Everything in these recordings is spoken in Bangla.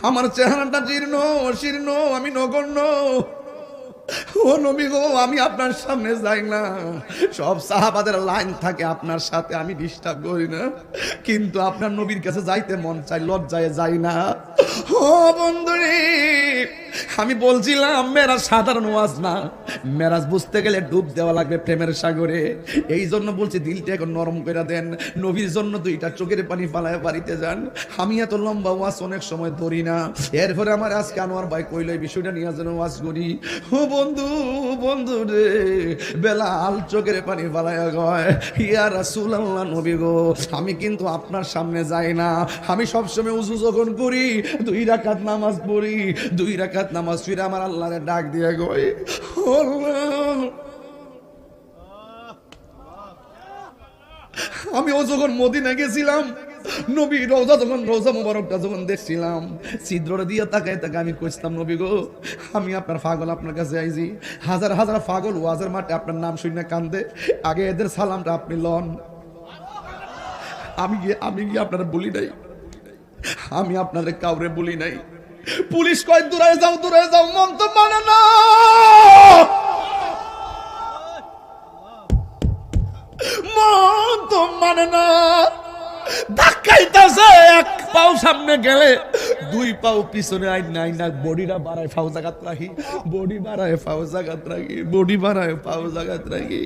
আমার চেহারাটা জীর্ণ শীর্ণ, আমি নগণ্য। ও নবী গো, আমি আপনার সামনে যাই না। সব সাহাবাদের লাইন থাকে আপনার সাথে, আমি ডিস্টার্ব করি না, কিন্তু আপনার নবীর কাছে যাইতে মন চাই, লজ্জায় যাই না। ও বন্ধুরে, আমি বলছিলাম মেরাজ সাধারণ ওয়াজ না, মেরাজ বুঝতে গেলে ডুব দেওয়া লাগবে প্রেমের সাগরে। এই জন্য বলছি দিলটা এখন নরম করে দেন, নবীর জন্য দুইটা চোখের পানি পালায় বাড়িতে যান। আমি এত লম্বা ওয়াজ অনেক সময় ধরি না, এরপরে আমার আজকে আনোয়ার ভাই কইল এই বিষয়টা নিয়ে যেন ওয়াজ করি। ও বন্ধু, বন্ধু রে, বেলাল চোখের পানি পালায় গয়, ইয়া রাসূলুল্লাহ নবী গো, আমি কিন্তু আপনার সামনে যাই না। আমি সবসময় উযু যখন করি 2 রাকাত নামাজ পড়ি, 2 রাকাত নামাজ পড়ে আমার আল্লাহরে ডাক দিয়ে গয়, আল্লাহ। আমি ও যখন মদিনা গেছিলাম, নবী রওজা যখন রওজা মুবারকটা যখন দেখছিলাম, ছিদ্রটা দিয়ে তাকায় তাকায় আমি কইছিলাম নবী গো, আমি আপনার পাগল, আপনার কাছে আইছি। হাজার হাজার পাগল ওয়াজের মাঠে আপনার নাম শুনে কান্দে, আগে এদের সালামটা আপনি লন। আমি গিয়ে আপনারা বলি নাই, আমি আপনাদের কাউরে বলি নাই। পুলিশ কয় দূরে যাও, দূরে যাও, মন তো মানে না, মন তো মানে না। ধাক্কাইতাছে, এক পাও সামনে গেলে 2 পাও পিছনে, আইনা আইনা বডিটা বাড়ায় ফাও জাগাত রাখি, বডি বাড়ায় ফাও জাগাত রাখি, বডি বাড়ায় ফাও জাগাত রাখি।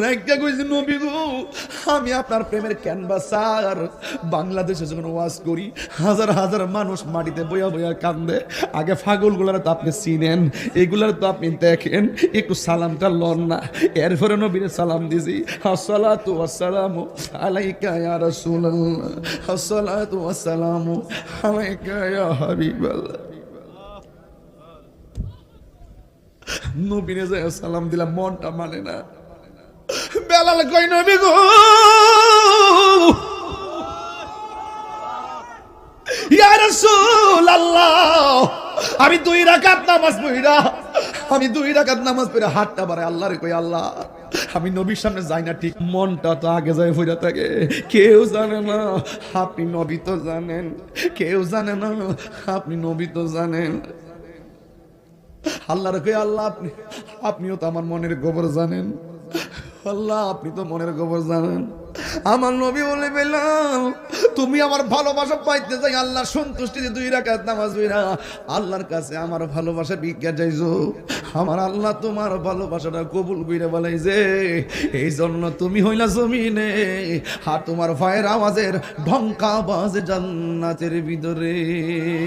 রাইকা কইছি নবী গো, আমি আপনার প্রেমের ক্যানভাসার। বাংলাদেশে যখন ওয়াজ করি হাজার হাজার মানুষ মাটিতে বইয়া বইয়া কান্দে, আগে পাগলগুলার তো আপনি চিনেন, এগুলার তো আপনি দেখেন, একটু সালামটা লন না। এরপরে নবীর সালাম দিছি, আসসালাতু ওয়াসসালামু আলাইকা ইয়া রাসূলুল্লাহ, আসসালাতু ওয়াসসালামু আলাইকা ইয়া হাবিবাল্লাহ। নবীরে যায় সালাম দিলাম, মনটা মানে না। বেলাল কই নবী গো, ইয়া রাসূলুল্লাহ, আমি 2 রাকাত নামাজ পড়া, আমি 2 রাকাত নামাজ পড়া হাতটা বাড়ায় আল্লাহরে কই, আল্লাহ আমি নবীর সামনে যাই না ঠিক, মনটা তো আগে যায় হইরা থাকে। কেউ জানে না আপনি নবী তো জানেন, কেউ জানে না আপনি নবী তো জানেন। আল্লাহরে কই, আল্লাহ আপনিও তো আমার মনের খবর জানেন, আল্লাহ আপনি তো মনের খবর জানেন। আমার নবী বলে বেলাল, তুমি আমার ভালোবাসা পাইতে যাই আল্লাহর সন্তুষ্টিতে 2 রাকাত নামাজ পড়া আল্লাহর কাছে আমার ভালোবাসা ভিক্ষা চাইছো, আমার আল্লাহ তোমার ভালোবাসাটা কবুল কইরা বলাইছে। এই জন্য তুমি হইলা জমিনে, আর তোমার পায়ের আওয়াজের ঢঙ্কা বাজে জান্নাতের ভিতরে।